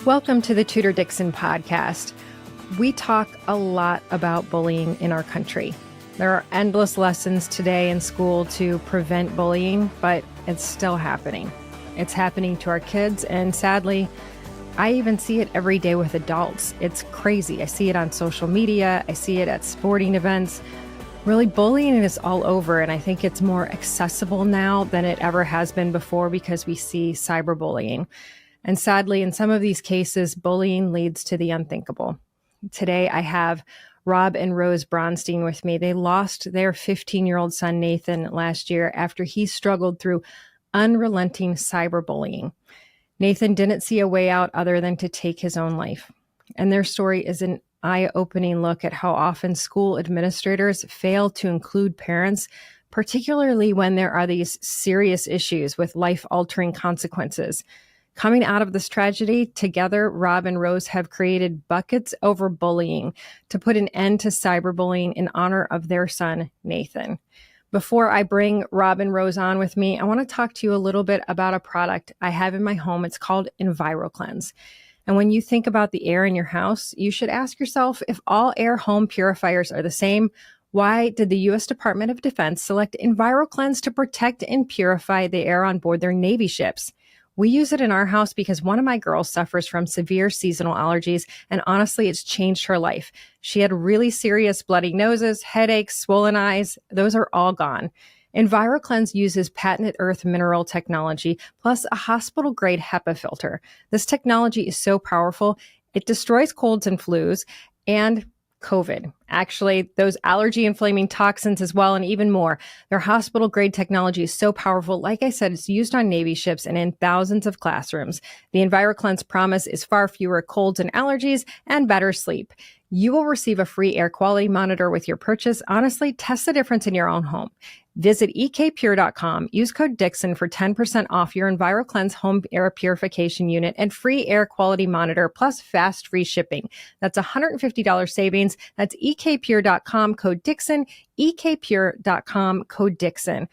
Welcome to the Tudor Dixon podcast. We talk a lot about bullying in our country. There are endless lessons today in school to prevent bullying, but it's still happening. It's happening to our kids, and sadly, I even see it every day with adults. It's crazy. I see it on social media. I see it at sporting events. Really, bullying is all over, and I think it's more accessible now than it ever has been before because we see cyberbullying. And sadly, in some of these cases, bullying leads to the unthinkable. Today, I have Rob and Rose Bronstein with me. They lost their 15-year-old son, Nathan, last year after he struggled through unrelenting cyberbullying. Nathan didn't see a way out other than to take his own life. And their story is an eye-opening look at how often school administrators fail to include parents, particularly when there are these serious issues with life-altering consequences. Coming out of this tragedy, together, Rob and Rose have created Buckets Over Bullying to put an end to cyberbullying in honor of their son, Nathan. Before I bring Rob and Rose on with me, I want to talk to you a little bit about a product I have in my home. It's called EnviroCleanse. And when you think about the air in your house, you should ask yourself, if all air home purifiers are the same, why did the U.S. Department of Defense select EnviroCleanse to protect and purify the air on board their Navy ships? We use it in our house because one of my girls suffers from severe seasonal allergies, and honestly, it's changed her life. She had really serious bloody noses, headaches, swollen eyes. Those are all gone. EnviroCleanse uses patented earth mineral technology plus a hospital-grade HEPA filter. This technology is so powerful, it destroys colds and flus and COVID. Actually, those allergy-inflaming toxins as well, and even more. Their hospital-grade technology is so powerful. Like I said, it's used on Navy ships and in thousands of classrooms. The EnviroCleanse promise is far fewer colds and allergies and better sleep. You will receive a free air quality monitor with your purchase. Honestly, test the difference in your own home. Visit ekpure.com. Use code Dixon for 10% off your EnviroCleanse home air purification unit and free air quality monitor plus fast free shipping. That's $150 savings. That's ekpure.com, code Dixon, ekpure.com, code Dixon.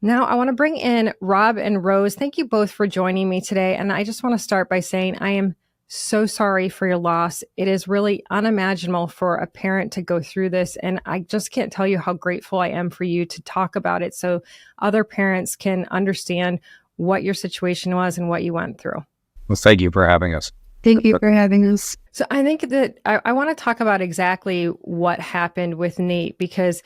Now, I want to bring in Rob and Rose. Thank you both for joining me today. And I just want to start by saying I am so sorry for your loss. It is really unimaginable for a parent to go through this. And I just can't tell you how grateful I am for you to talk about it so other parents can understand what your situation was and what you went through. Well, thank you for having us. Thank you for having us. So I think that I want to talk about exactly what happened with Nate, because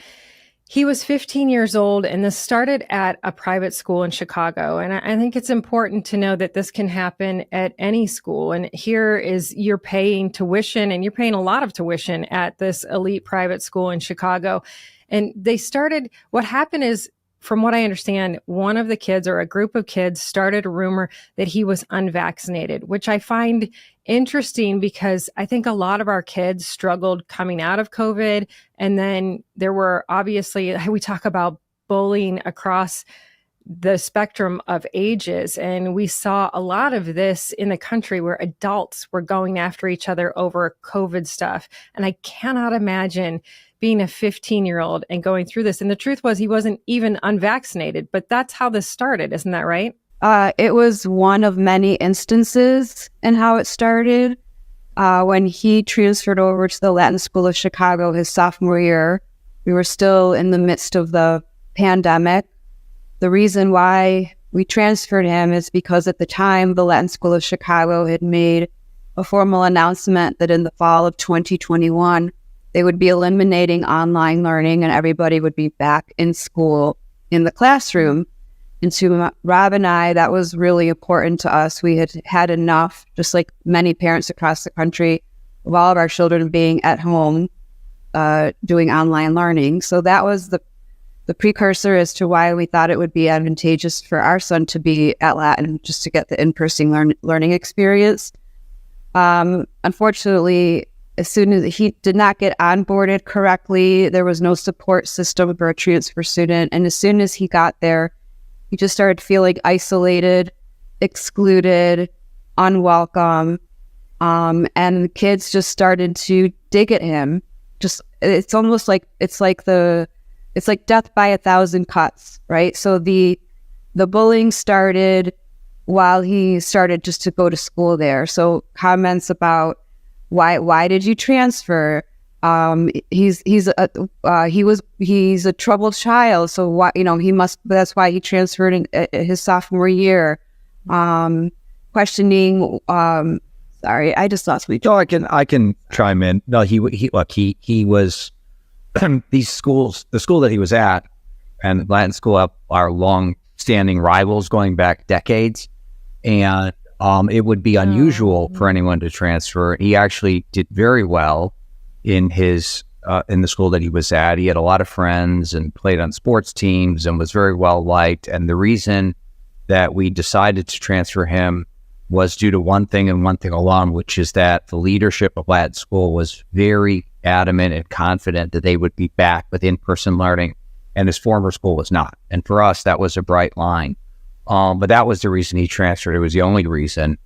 he was 15 years old, and this started at a private school in Chicago. And I think it's important to know that this can happen at any school. And here is you're paying tuition, and you're paying a lot of tuition at this elite private school in Chicago. And what happened is, from what I understand, one of the kids or a group of kids started a rumor that he was unvaccinated, which I find interesting because I think a lot of our kids struggled coming out of COVID. And then there were obviously, we talk about bullying across the spectrum of ages. And we saw a lot of this in the country where adults were going after each other over COVID stuff. And I cannot imagine being a 15-year-old and going through this. And the truth was he wasn't even unvaccinated, but that's how this started. Isn't that right? It was one of many instances in how it started. When he transferred over to the Latin School of Chicago his sophomore year, we were still in the midst of the pandemic. The reason why we transferred him is because at the time, the Latin School of Chicago had made a formal announcement that in the fall of 2021, they would be eliminating online learning and everybody would be back in school in the classroom. And to Rob and I, that was really important to us. We had had enough, just like many parents across the country, of all of our children being at home doing online learning. So that was the precursor as to why we thought it would be advantageous for our son to be at Latin, just to get the in-person learning experience. Unfortunately, as soon as he did not get onboarded correctly, there was no support system for a transfer student. And as soon as he got there, he just started feeling isolated, excluded, unwelcome. And the kids just started to dig at him. It's almost like, it's like death by 1,000 cuts, right? So the bullying started while he started just to go to school there. So comments about why did you transfer? He's a troubled child, so why, that's why he transferred in his sophomore year. Questioning. Sorry, I just lost me. No, I can chime in. No, he was these schools. The school that he was at and Latin school are long-standing rivals going back decades, and it would be unusual for anyone to transfer. He actually did very well in the school that he was at. He had a lot of friends and played on sports teams and was very well liked. And the reason that we decided to transfer him was due to one thing and one thing alone, which is that the leadership of Latin school was very adamant and confident that they would be back with in-person learning, and his former school was not. And for us, that was a bright line. But that was the reason he transferred. It was the only reason.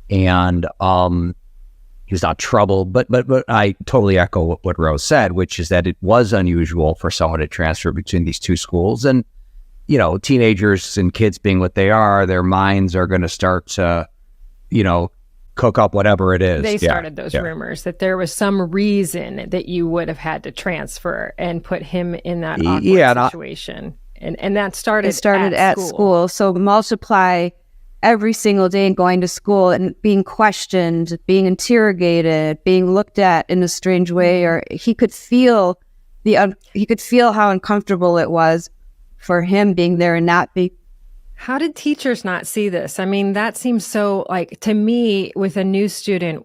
And he was not troubled. But I totally echo what Rose said, which is that it was unusual for someone to transfer between these two schools. And, teenagers and kids being what they are, their minds are going to start to, cook up whatever it is. They started those rumors that there was some reason that you would have had to transfer and put him in that awkward situation. And that started at school. So multiply every single day and going to school and being questioned, being interrogated, being looked at in a strange way, or he could feel how uncomfortable it was for him being there and not be. How did teachers not see this? I mean, that seems so, like, to me, with a new student,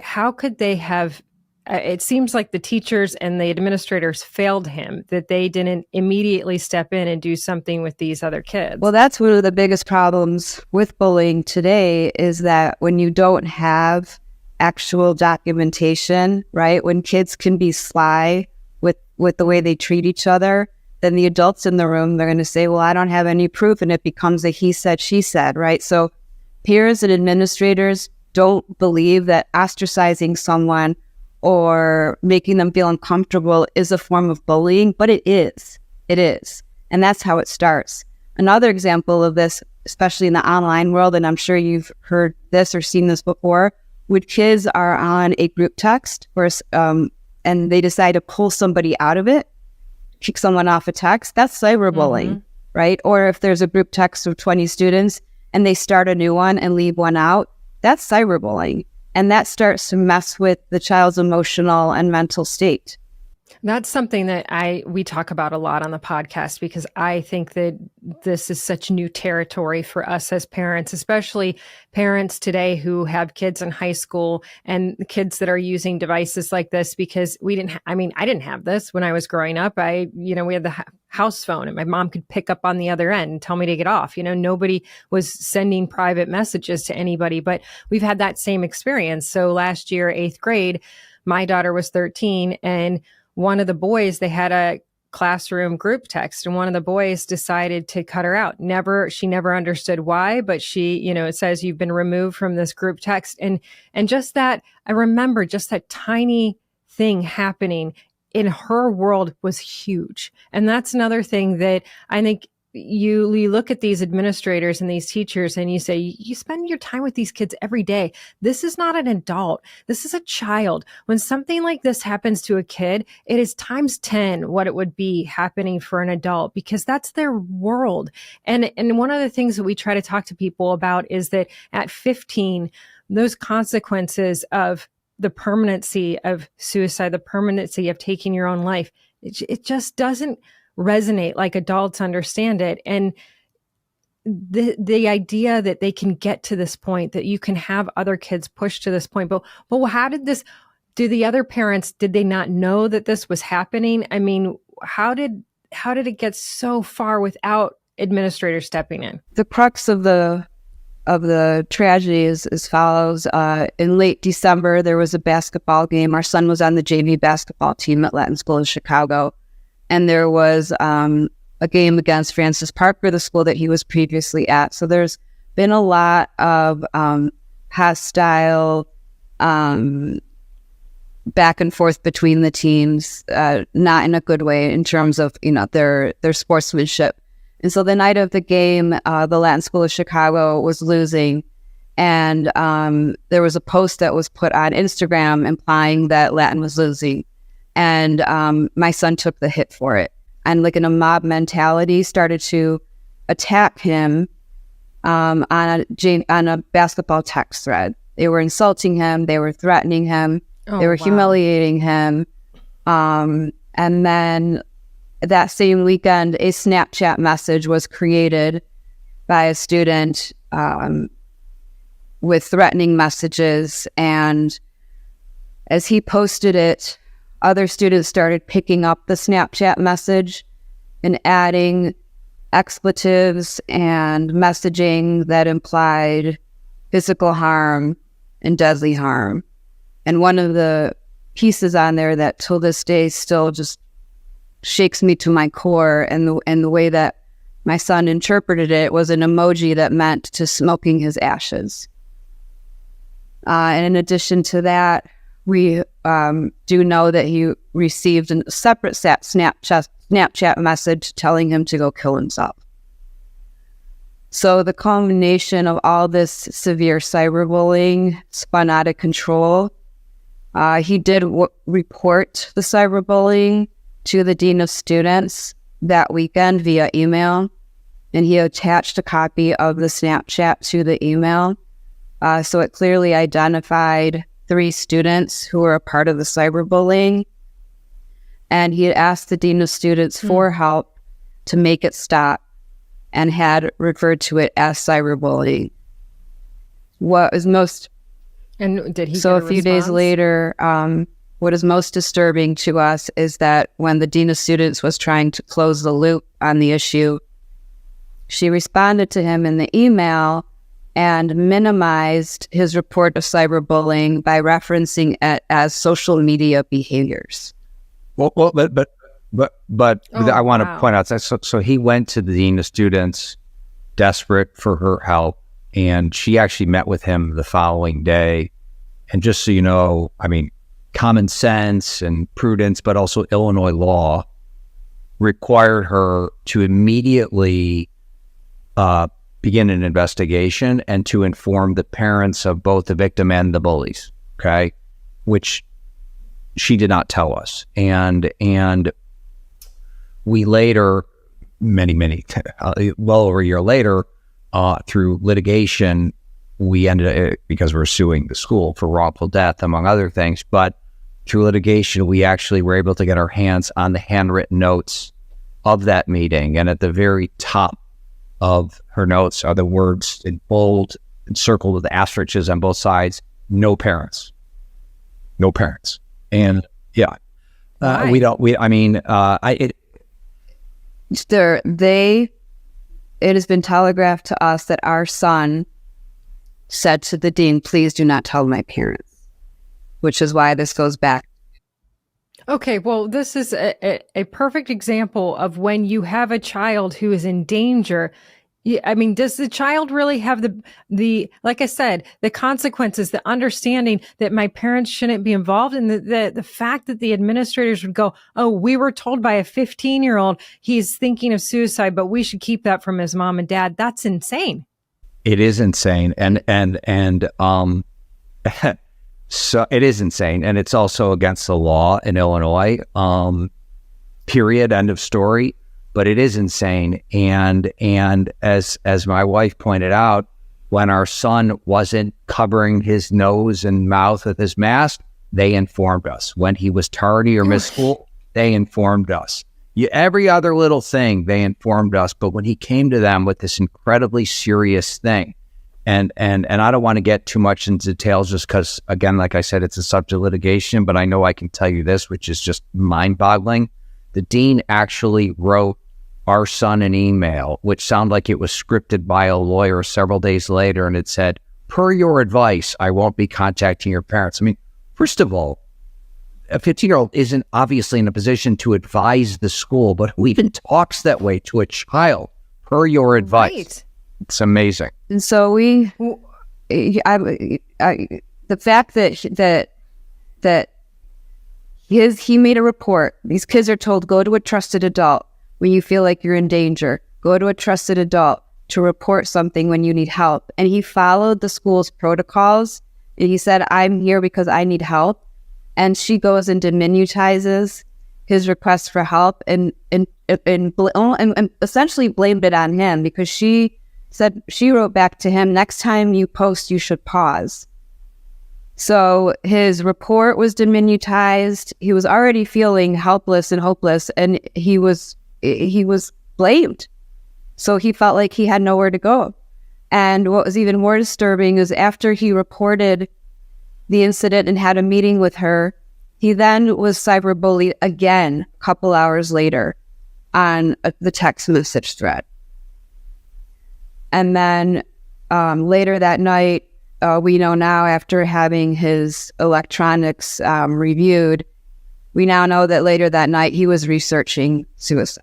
how could they have, it seems like the teachers and the administrators failed him, that they didn't immediately step in and do something with these other kids. Well, that's one of the biggest problems with bullying today, is that when you don't have actual documentation, right? When kids can be sly with the way they treat each other, then the adults in the room, they're going to say, well, I don't have any proof. And it becomes a he said, she said, right? So peers and administrators don't believe that ostracizing someone or making them feel uncomfortable is a form of bullying, but it is. It is. And that's how it starts. Another example of this, especially in the online world, and I'm sure you've heard this or seen this before, when kids are on a group text and they decide to pull somebody out of it, kick someone off a text, that's cyberbullying, right? Or if there's a group text of 20 students and they start a new one and leave one out, that's cyberbullying. And that starts to mess with the child's emotional and mental state. That's something that we talk about a lot on the podcast, because I think that this is such new territory for us as parents, especially parents today who have kids in high school and kids that are using devices like this, because I didn't have this when I was growing up. We had the house phone and my mom could pick up on the other end and tell me to get off. Nobody was sending private messages to anybody, but we've had that same experience. So last year, 8th grade, my daughter was 13, and one of the boys, they had a classroom group text, and one of the boys decided to cut her out. She never understood why, but it says you've been removed from this group text. And just that, I remember just that tiny thing happening in her world was huge. And that's another thing that I think you look at these administrators and these teachers and you say, you spend your time with these kids every day. This is not an adult. This is a child. When something like this happens to a kid, it is times 10 what it would be happening for an adult, because that's their world. And one of the things that we try to talk to people about is that at 15, those consequences of the permanency of suicide, the permanency of taking your own life, it just doesn't resonate like adults understand it. And the idea that they can get to this point, that you can have other kids push to this point. But how did the other parents, did they not know that this was happening? I mean, how did it get so far without administrators stepping in? The crux of the tragedy is as follows. In late December, there was a basketball game. Our son was on the JV basketball team at Latin School of Chicago. And there was a game against Francis Parker, the school that he was previously at. So there's been a lot of hostile back and forth between the teams, not in a good way in terms of their sportsmanship. And so the night of the game, the Latin School of Chicago was losing. And there was a post that was put on Instagram implying that Latin was losing. And my son took the hit for it. And like in a mob mentality, started to attack him on a basketball text thread. They were insulting him. They were threatening him. They were humiliating him. And then that same weekend, a Snapchat message was created by a student with threatening messages. And as he posted it, other students started picking up the Snapchat message and adding expletives and messaging that implied physical harm and deadly harm. And one of the pieces on there that till this day still just shakes me to my core, and the way that my son interpreted it was an emoji that meant to smoking his ashes. And in addition to that, we do know that he received a separate Snapchat message telling him to go kill himself. So the culmination of all this severe cyberbullying spun out of control. He did report the cyberbullying to the dean of students that weekend via email, and he attached a copy of the Snapchat to the email. So it clearly identified 3 students who were a part of the cyberbullying, and he had asked the dean of students for help to make it stop and had referred to it as cyberbullying. What is most... And did he So get a few days later, what is most disturbing to us is that when the dean of students was trying to close the loop on the issue, she responded to him in the email and minimized his report of cyberbullying by referencing it as social media behaviors. But I want to point out that so he went to the dean of students, desperate for her help, and she actually met with him the following day. And just so you know, I mean, common sense and prudence, but also Illinois law required her to immediately begin an investigation and to inform the parents of both the victim and the bullies, okay? Which she did not tell us. And we later, well over a year later, through litigation, we ended, because we're suing the school for wrongful death, among other things, but through litigation, we actually were able to get our hands on the handwritten notes of that meeting. And at the very top of her notes are the words in bold, encircled with asterisks on both sides: no parents. No parents. And yeah, it has been telegraphed to us that our son said to the dean, "Please do not tell my parents," which is why this goes back. Okay, well, this is a perfect example of when you have a child who is in danger. I mean, does the child really have the like I said, the consequences, the understanding that my parents shouldn't be involved, and the fact that the administrators would go, "Oh, we were told by a 15-year-old he's thinking of suicide, but we should keep that from his mom and dad." That's insane. It is insane, and so it is insane, and it's also against the law in Illinois. Period. End of story. But it is insane, and as my wife pointed out, when our son wasn't covering his nose and mouth with his mask, they informed us. When he was tardy or missed school, they informed us. Every other little thing, they informed us. But when he came to them with this incredibly serious thing, and I don't want to get too much into details, just because, again, like I said, it's a subject of litigation. But I know I can tell you this, which is just mind-boggling. The dean actually wrote our son an email, which sounded like it was scripted by a lawyer several days later, and it said, "Per your advice, I won't be contacting your parents." I mean, first of all, a 15-year-old isn't obviously in a position to advise the school, but who even talks that way to a child? Per your advice. Right. It's amazing. And so the fact that he made a report. These kids are told, go to a trusted adult when you feel like you're in danger. go to a trusted adult to report something when you need help. And he followed the school's protocols. And he said, I'm here because I need help. And she goes and diminutizes his request for help and essentially blamed it on him, because she wrote back to him, next time you post, you should pause. So his report was diminutized. He was already feeling helpless and hopeless, and he was blamed. So he felt like he had nowhere to go. And what was even more disturbing is after he reported the incident and had a meeting with her, he then was cyberbullied again a couple hours later on the text message thread. And then later that night, we know now, after having his electronics reviewed, we now know that later that night he was researching suicide.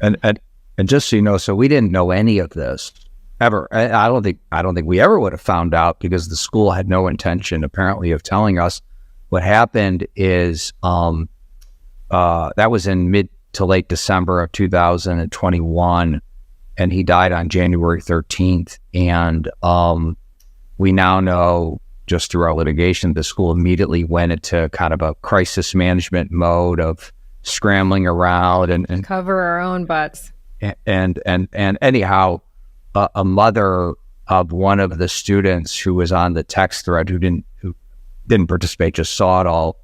And just so you know, so we didn't know any of this ever. I don't think we ever would have found out, because the school had no intention, apparently, of telling us. What happened is that was in mid to late December of 2021, and he died on January 13th. And we now know, just through our litigation, the school immediately went into kind of a crisis management mode of scrambling around and cover our own butts. And anyhow, a mother of one of the students who was on the text thread, who didn't participate, just saw it all.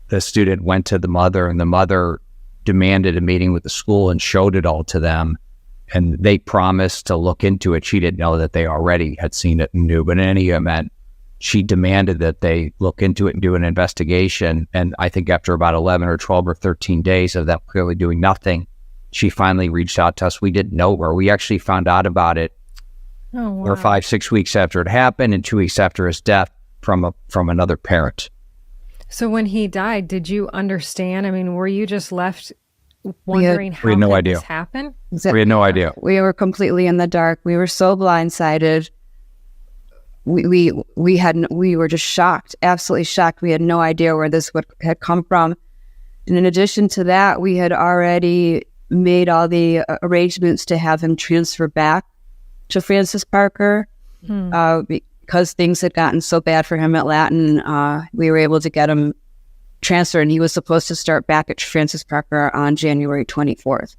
The student went to the mother, and the mother demanded a meeting with the school and showed it all to them. And they promised to look into it. She didn't know that they already had seen it and knew, but in any event, she demanded that they look into it and do an investigation. And I think after about 11 or 12 or 13 days of them clearly doing nothing, she finally reached out to us. We didn't know her. We actually found out about it 4 or 5, 6 weeks after it happened, and 2 weeks after his death, from another parent. So when he died, did you understand? I mean, were you just left wondering how this happened? We had no idea. We were completely in the dark. We were so blindsided. We were just shocked, absolutely shocked. We had no idea where this had come from. And in addition to that, we had already made all the arrangements to have him transfer back to Francis Parker. Because things had gotten so bad for him at Latin, we were able to get him transferred, and he was supposed to start back at Francis Parker on January 24th.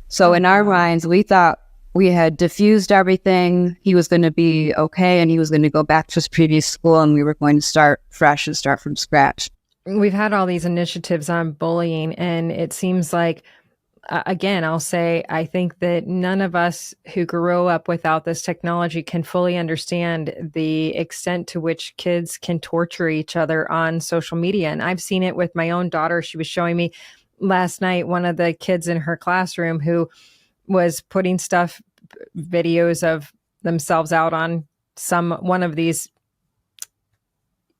So in our minds, we thought we had diffused everything. He was going to be okay, and he was going to go back to his previous school, and we were going to start fresh and start from scratch. We've had all these initiatives on bullying, and it seems like, again, I'll say, I think that none of us who grew up without this technology can fully understand the extent to which kids can torture each other on social media. And I've seen it with my own daughter. She was showing me last night, one of the kids in her classroom who was putting videos of themselves out on one of these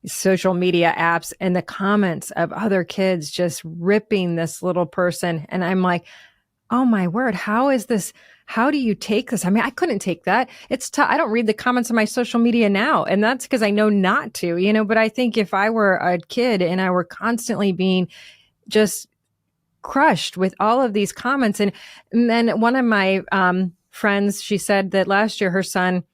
social media apps, and the comments of other kids just ripping this little person. And I'm like, oh my word, how is this? How do you take this? I mean, I couldn't take that. It's tough. I don't read the comments on my social media now, and that's because I know not to, but I think if I were a kid and I were constantly being just crushed with all of these comments. And then one of my friends, she said that last year her son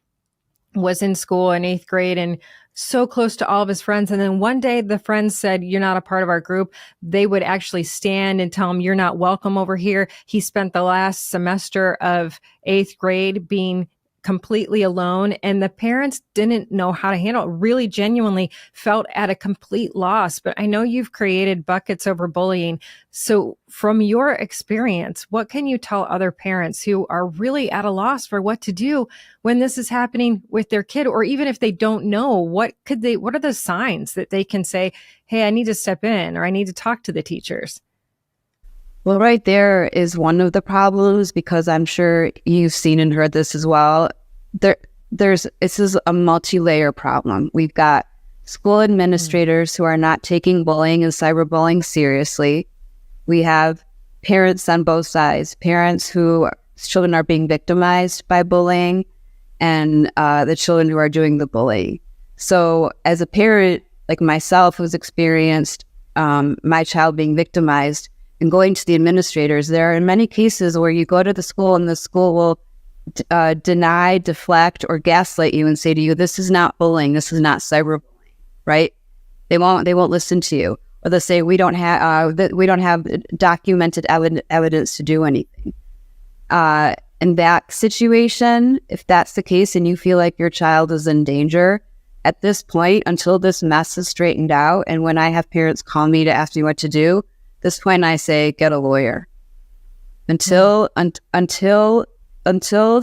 was in school in 8th grade and so close to all of his friends. And then one day the friends said, you're not a part of our group. They would actually stand and tell him, you're not welcome over here. He spent the last semester of 8th grade being completely alone, and the parents didn't know how to handle it, really genuinely felt at a complete loss. But I know you've created Buckets Over Bullying. So from your experience, what can you tell other parents who are really at a loss for what to do when this is happening with their kid? Or even if they don't know, what are the signs that they can say, hey, I need to step in, or I need to talk to the teachers? Well, right there is one of the problems, because I'm sure you've seen and heard this as well. This is a multi-layer problem. We've got school administrators who are not taking bullying and cyberbullying seriously. We have parents on both sides, parents whose children are being victimized by bullying, and the children who are doing the bullying. So as a parent like myself who's experienced my child being victimized, and going to the administrators. There are many cases where you go to the school and the school will deny, deflect, or gaslight you and say to you, this is not bullying, this is not cyberbullying, right? They won't listen to you. Or they'll say, we don't have documented evidence to do anything. In that situation, if that's the case and you feel like your child is in danger, at this point, until this mess is straightened out, and when I have parents call me to ask me what to do, this point I say, get a lawyer. Until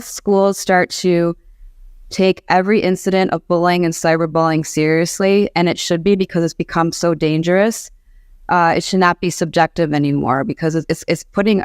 schools start to take every incident of bullying and cyberbullying seriously, and it should be because it's become so dangerous. It should not be subjective anymore because it's putting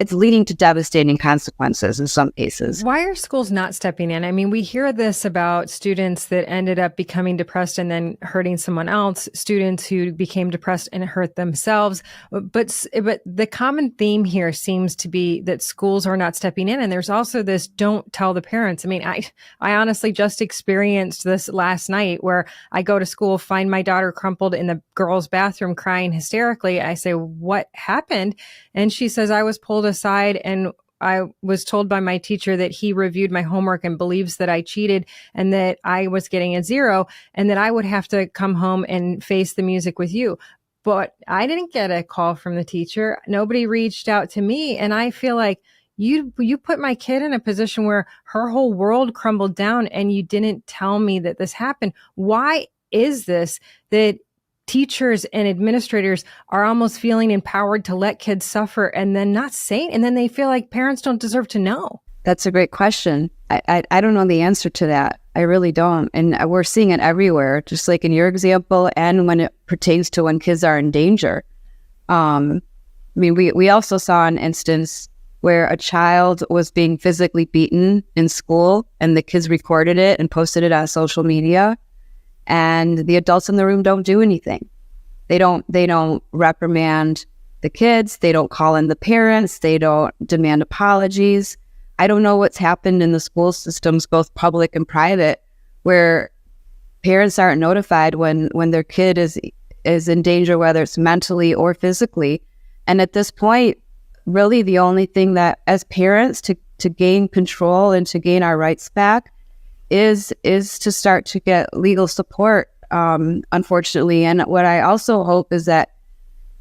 it's leading to devastating consequences in some cases. Why are schools not stepping in? I mean, we hear this about students that ended up becoming depressed and then hurting someone else, students who became depressed and hurt themselves. But the common theme here seems to be that schools are not stepping in. And there's also this don't tell the parents. I mean, I honestly just experienced this last night where I go to school, find my daughter crumpled in the girls' bathroom crying hysterically. I say, what happened? And she says, I was pulled aside and I was told by my teacher that he reviewed my homework and believes that I cheated and that I was getting a 0 and that I would have to come home and face the music with you. But I didn't get a call from the teacher. Nobody reached out to me. And I feel like you put my kid in a position where her whole world crumbled down and you didn't tell me that this happened. Why is this that teachers and administrators are almost feeling empowered to let kids suffer and then not saying, and then they feel like parents don't deserve to know? That's a great question. I don't know the answer to that. I really don't. And we're seeing it everywhere, just like in your example and when it pertains to when kids are in danger. I mean, we also saw an instance where a child was being physically beaten in school and the kids recorded it and posted it on social media. And the adults in the room don't do anything. They don't reprimand the kids. They don't call in the parents. They don't demand apologies. I don't know what's happened in the school systems, both public and private, where parents aren't notified when their kid is in danger, whether it's mentally or physically. And at this point, really the only thing that as parents to gain control and to gain our rights back is to start to get legal support, unfortunately. And what I also hope is that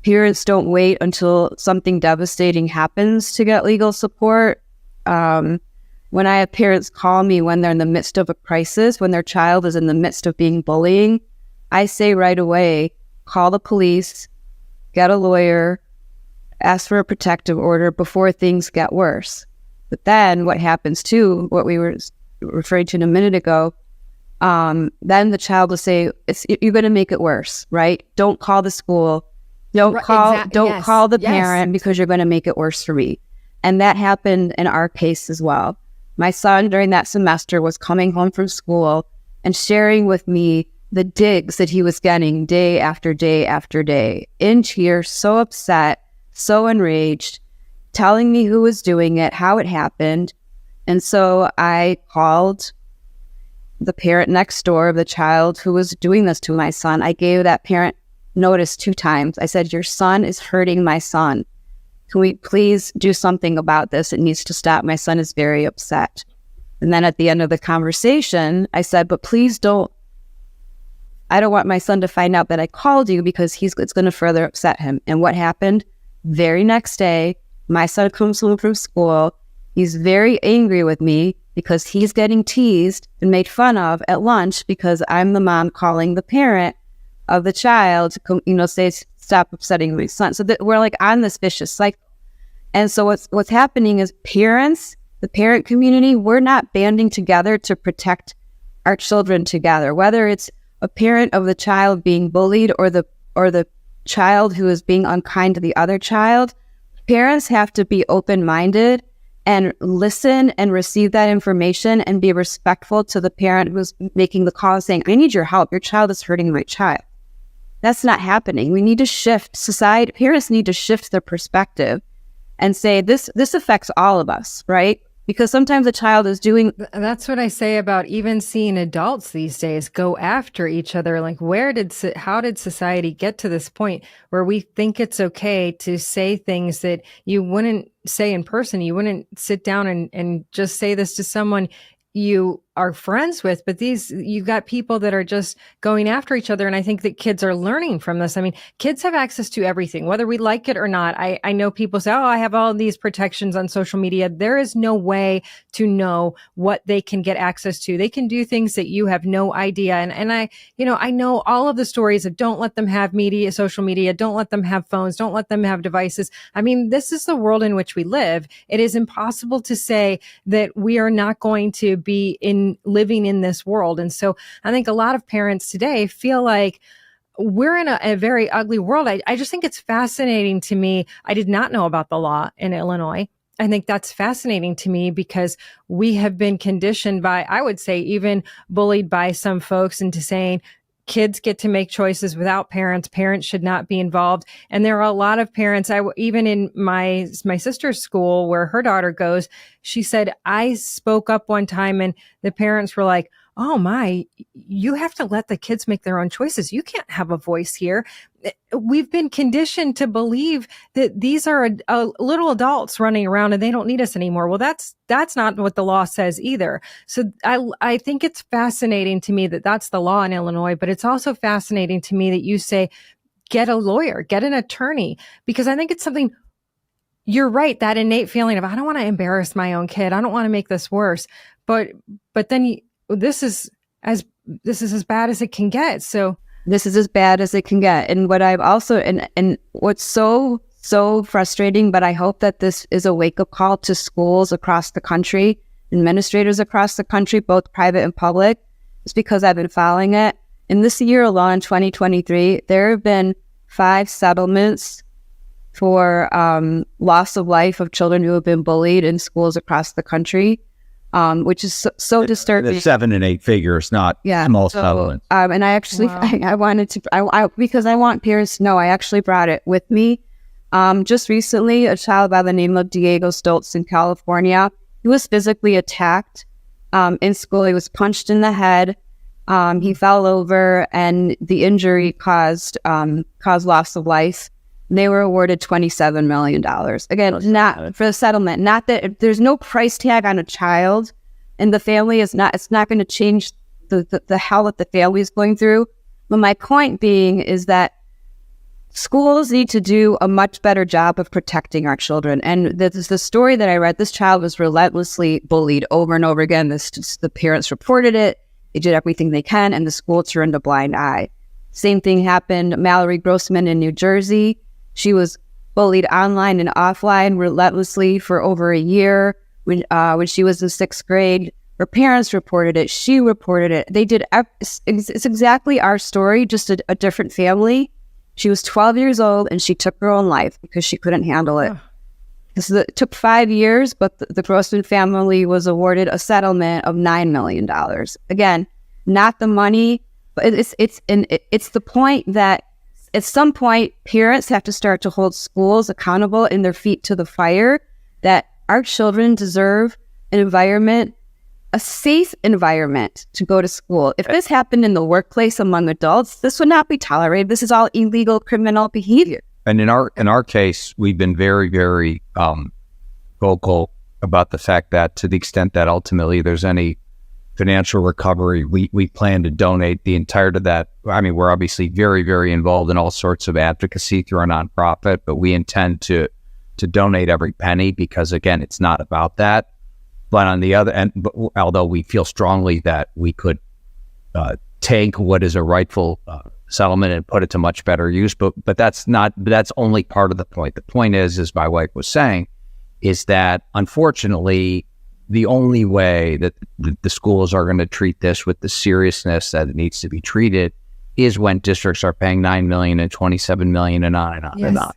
parents don't wait until something devastating happens to get legal support. When I have parents call me when they're in the midst of a crisis, when their child is in the midst of being bullying, I say right away, call the police, get a lawyer, ask for a protective order before things get worse. But then what happens too, what we were referring to a minute ago, then the child will say, you're going to make it worse, right? Don't call the school. Don't call the parent because you're going to make it worse for me. And that happened in our case as well. My son during that semester was coming home from school and sharing with me the digs that he was getting day after day after day, in tears, so upset, so enraged, telling me who was doing it, how it happened. And so I called the parent next door of the child who was doing this to my son. I gave that parent notice 2 times. I said, your son is hurting my son. Can we please do something about this? It needs to stop. My son is very upset. And then at the end of the conversation, I said, but please I don't want my son to find out that I called you because it's going to further upset him. And what happened? Very next day, my son comes home from school. He's very angry with me because he's getting teased and made fun of at lunch because I'm the mom calling the parent of the child to, say, stop upsetting my son. So we're like on this vicious cycle. And so what's happening is parents, the parent community, we're not banding together to protect our children together, whether it's a parent of the child being bullied or the child who is being unkind to the other child. Parents have to be open-minded and listen and receive that information and be respectful to the parent who's making the call saying, I need your help. Your child is hurting my child. That's not happening. We need to shift society. Parents need to shift their perspective and say, this affects all of us, right? because sometimes a child is doing. That's what I say about even seeing adults these days go after each other. Like, how did society get to this point where we think it's okay to say things that you wouldn't say in person? You wouldn't sit down and just say this to someone you are friends with, but you got people that are just going after each other. And I think that kids are learning from this. I mean, kids have access to everything, whether we like it or not. I know people say, oh, I have all these protections on social media. There is no way to know what they can get access to. They can do things that you have no idea. And I know all of the stories of don't let them have social media, don't let them have phones, don't let them have devices. I mean, this is the world in which we live. It is impossible to say that we are not going to be living in this world. And so I think a lot of parents today feel like we're in a very ugly world. I just think it's fascinating to me. I did not know about the law in Illinois. I think that's fascinating to me because we have been conditioned by, I would say, even bullied by some folks into saying, kids get to make choices without parents. Parents should not be involved. And there are a lot of parents, even in my sister's school where her daughter goes, she said, I spoke up one time and the parents were like, oh my, you have to let the kids make their own choices. You can't have a voice here. We've been conditioned to believe that these are little adults running around and they don't need us anymore. Well, that's not what the law says either. So I think it's fascinating to me that that's the law in Illinois, but it's also fascinating to me that you say, get a lawyer, get an attorney, because I think it's something. You're right. That innate feeling of, I don't want to embarrass my own kid. I don't want to make this worse. But then this is as bad as it can get. So this is as bad as it can get. And what I've also, and what's so frustrating, but I hope that this is a wake up call to schools across the country, administrators across the country, both private and public, is because I've been following it. In this year alone, 2023, there have been 5 settlements for loss of life of children who have been bullied in schools across the country. Which is so disturbing. The 7 and 8 figures, not small settlements. And I actually, wow. I wanted to, because I want parents to know, I actually brought it with me. Just recently, a child by the name of Diego Stoltz in California, he was physically attacked in school. He was punched in the head. He fell over, and the injury caused loss of life. They were awarded $27 million. Again, not for the settlement. Not that there's no price tag on a child, and the family it's not going to change the hell that the family is going through. But my point being is that schools need to do a much better job of protecting our children. And the story that I read, this child was relentlessly bullied over and over again. The parents reported it. They did everything they can, and the school turned a blind eye. Same thing happened. Mallory Grossman in New Jersey. She was bullied online and offline relentlessly for over a year. When she was in 6th grade, her parents reported it. She reported it. They did. It's exactly our story, just a different family. She was 12 years old and she took her own life because she couldn't handle it. It took 5 years, but the Grossman family was awarded a settlement of $9 million. Again, not the money, but it's the point that at some point, parents have to start to hold schools accountable and their feet to the fire, that our children deserve an environment, a safe environment to go to school. If this happened in the workplace among adults, this would not be tolerated. This is all illegal criminal behavior. And in our case, we've been very, very vocal about the fact that to the extent that ultimately there's any financial recovery, we plan to donate the entirety of that. I mean, we're obviously very, very involved in all sorts of advocacy through our nonprofit, but we intend to donate every penny because, again, it's not about that. But on the other end, although we feel strongly that we could take what is a rightful settlement and put it to much better use, but that's only part of the point. The point is, as my wife was saying, is that unfortunately, the only way that the schools are going to treat this with the seriousness that it needs to be treated is when districts are paying $9 million and $27 million and on and on and on.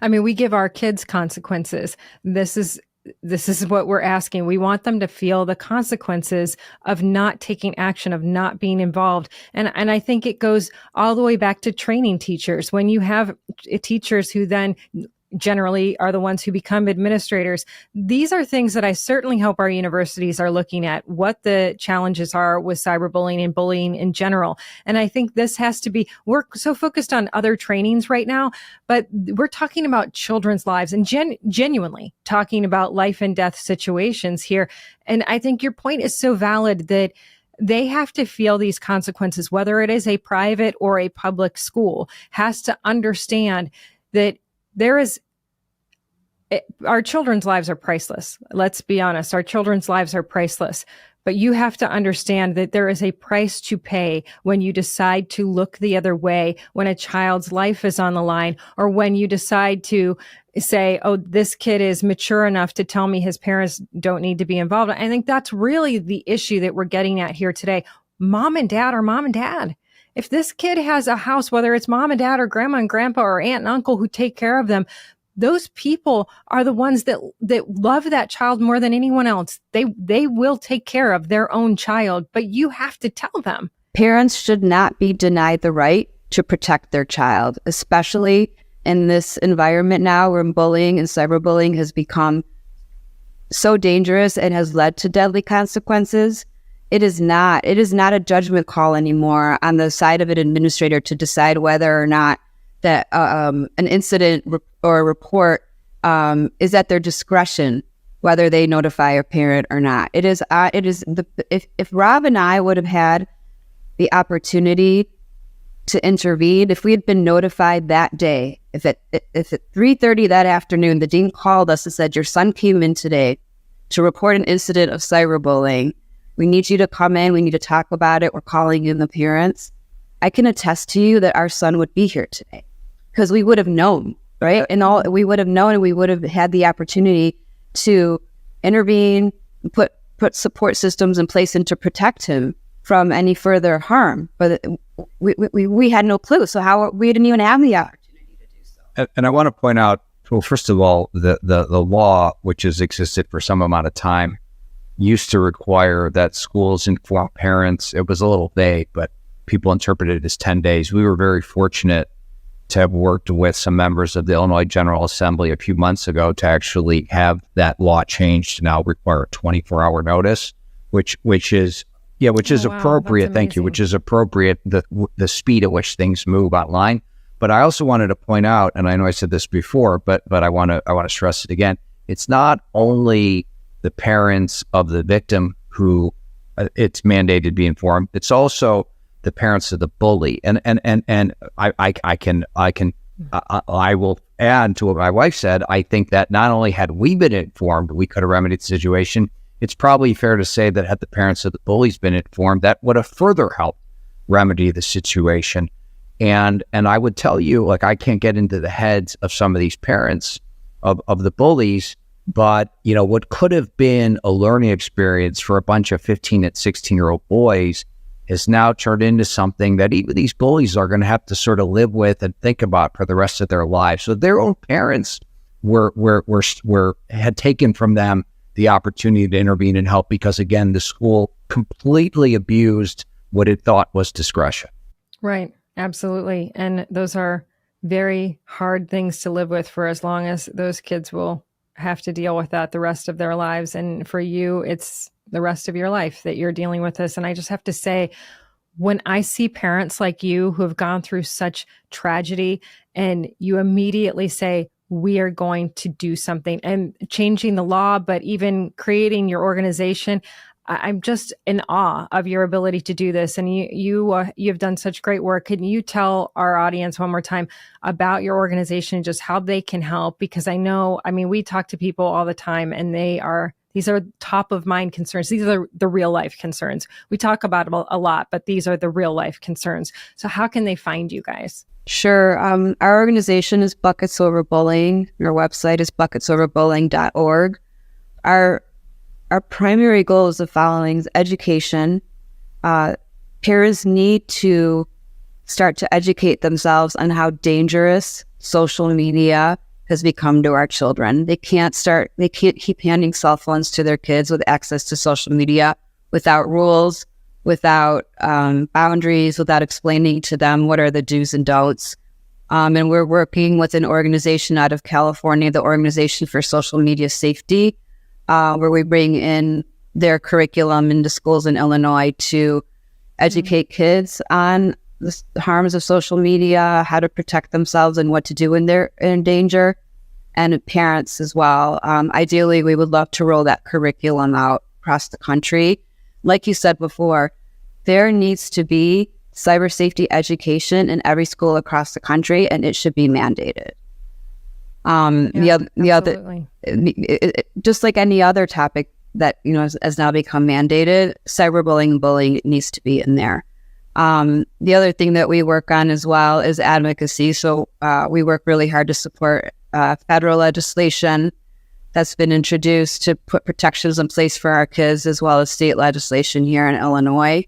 I mean, we give our kids consequences. This is what we're asking. We want them to feel the consequences of not taking action, of not being involved. And I think it goes all the way back to training teachers. When you have teachers who then generally are the ones who become administrators. These are things that I certainly hope our universities are looking at, what the challenges are with cyberbullying and bullying in general. And I think this has to be, we're so focused on other trainings right now, but we're talking about children's lives and genuinely talking about life and death situations here. And I think your point is so valid that they have to feel these consequences, whether it is a private or a public school, has to understand that our children's lives are priceless. Let's be honest. Our children's lives are priceless. But you have to understand that there is a price to pay when you decide to look the other way, when a child's life is on the line, or when you decide to say, oh, this kid is mature enough to tell me his parents don't need to be involved. I think that's really the issue that we're getting at here today. Mom and dad are mom and dad. If this kid has a house, whether it's mom and dad or grandma and grandpa or aunt and uncle who take care of them, those people are the ones that love that child more than anyone else. They will take care of their own child, but you have to tell them. Parents should not be denied the right to protect their child, especially in this environment now where bullying and cyberbullying has become so dangerous and has led to deadly consequences. It is not a judgment call anymore on the side of an administrator to decide whether or not that an incident or a report is at their discretion, whether they notify a parent or not. If Rob and I would have had the opportunity to intervene, if we had been notified that day, if at 3:30 that afternoon, the dean called us and said, your son came in today to report an incident of cyberbullying. We need you to come in. We need to talk about it. We're calling in the parents. I can attest to you that our son would be here today because we would have known, right? We would have known, and we would have had the opportunity to intervene, put support systems in place and to protect him from any further harm. But we had no clue. So we didn't even have the opportunity to do so. And I want to point out, well, first of all, the law, which has existed for some amount of time, used to require that schools inform parents. It was a little vague, but people interpreted it as 10 days. We were very fortunate to have worked with some members of the Illinois General Assembly a few months ago to actually have that law changed to now require a 24-hour notice, which is appropriate. Thank you. Which is appropriate, the speed at which things move online. But I also wanted to point out, and I know I said this before, but I want to stress it again. It's not only the parents of the victim who it's mandated to be informed. It's also the parents of the bully. And I will add to what my wife said. I think that not only had we been informed, we could have remedied the situation. It's probably fair to say that had the parents of the bullies been informed, that would have further helped remedy the situation. And I would tell you, like, I can't get into the heads of some of these parents of the bullies, but, you know, what could have been a learning experience for a bunch of 15 and 16-year-old boys has now turned into something that even these bullies are going to have to sort of live with and think about for the rest of their lives. So their own parents had taken from them the opportunity to intervene and help because, again, the school completely abused what it thought was discretion. Right. Absolutely. And those are very hard things to live with for as long as those kids will have to deal with that the rest of their lives. And for you, it's the rest of your life that you're dealing with this. And I just have to say, when I see parents like you who have gone through such tragedy and you immediately say, we are going to do something and changing the law, but even creating your organization, I'm just in awe of your ability to do this. And you've done such great work. Can you tell our audience one more time about your organization, just how they can help? Because we talk to people all the time and these are top of mind concerns. These are the real life concerns. We talk about them a lot, but these are the real life concerns. So how can they find you guys? Sure. Our organization is Buckets Over Bullying. Our website is bucketsoverbullying.org. Our primary goal is the following: education. Parents need to start to educate themselves on how dangerous social media has become to our children. They can't keep handing cell phones to their kids with access to social media without rules, without boundaries, without explaining to them what are the do's and don'ts. And we're working with an organization out of California, the Organization for Social Media Safety, where we bring in their curriculum into schools in Illinois to educate kids on the harms of social media, how to protect themselves and what to do when they're in danger, and parents as well. Ideally, we would love to roll that curriculum out across the country. Like you said before, there needs to be cyber safety education in every school across the country, and it should be mandated. Just like any other topic that has now become mandated, cyberbullying and bullying needs to be in there. The other thing that we work on as well is advocacy. So we work really hard to support federal legislation that's been introduced to put protections in place for our kids, as well as state legislation here in Illinois.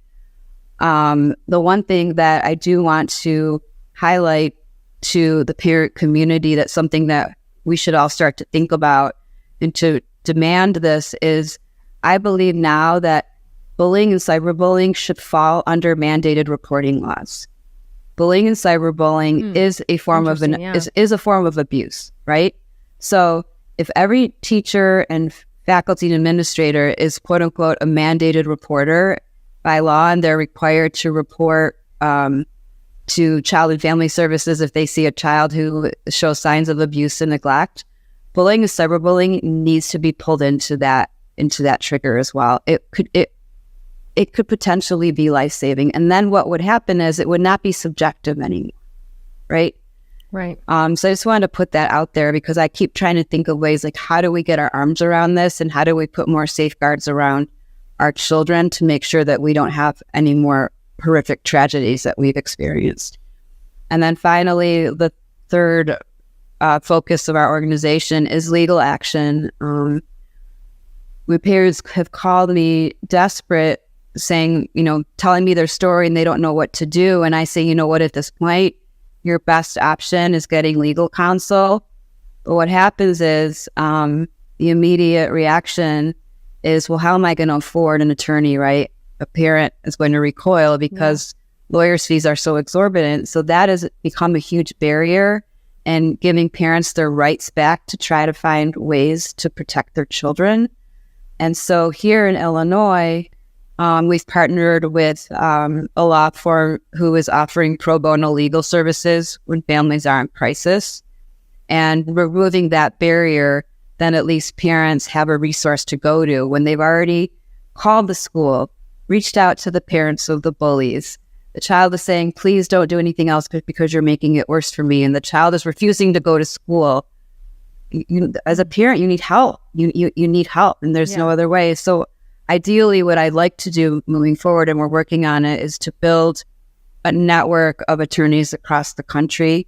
The one thing that I do want to highlight to the parent community, that's something that we should all start to think about and to demand this, is I believe now that bullying and cyberbullying should fall under mandated reporting laws. Bullying and cyberbullying is a form of is a form of abuse, right? So if every teacher and faculty and administrator is quote unquote a mandated reporter by law, and they're required to report to Child and Family Services if they see a child who shows signs of abuse and neglect, bullying and cyberbullying needs to be pulled into that trigger as well. It could potentially be life-saving. And then what would happen is it would not be subjective anymore, right? Right. So I just wanted to put that out there, because I keep trying to think of ways like, how do we get our arms around this, and how do we put more safeguards around our children to make sure that we don't have any more horrific tragedies that we've experienced. And then finally, the third focus of our organization is legal action. Parents have called me desperate, saying, telling me their story and they don't know what to do. And I say, what, at this point, your best option is getting legal counsel. But what happens is the immediate reaction is, well, how am I going to afford an attorney, right? A parent is going to recoil because lawyers' fees are so exorbitant. So that has become a huge barrier, and giving parents their rights back to try to find ways to protect their children. And so here in Illinois, we've partnered with a law firm who is offering pro bono legal services when families are in crisis. And removing that barrier, then at least parents have a resource to go to when they've already called the school, reached out to the parents of the bullies. The child is saying, please don't do anything else because you're making it worse for me. And the child is refusing to go to school. As a parent, you need help. You need help, and there's no other way. So ideally, what I'd like to do moving forward, and we're working on it, is to build a network of attorneys across the country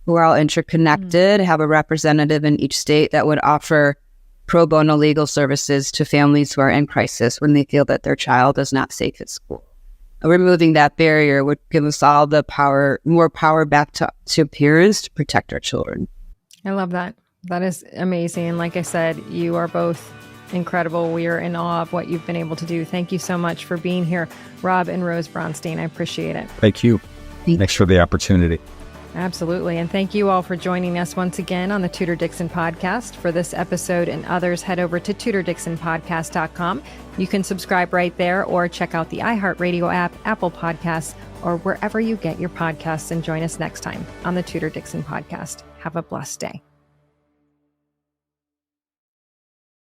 who are all interconnected, have a representative in each state that would offer pro bono legal services to families who are in crisis when they feel that their child is not safe at school. Removing that barrier would give us all the more power back to parents to protect our children. I love that. That is amazing. And like I said, you are both incredible. We are in awe of what you've been able to do. Thank you so much for being here, Rob and Rose Bronstein. I appreciate it. Thank you. Thanks for the opportunity. Absolutely. And thank you all for joining us once again on the Tudor Dixon podcast. For this episode and others, head over to TudorDixonPodcast.com. You can subscribe right there, or check out the iHeartRadio app, Apple Podcasts, or wherever you get your podcasts, and join us next time on the Tudor Dixon podcast. Have a blessed day.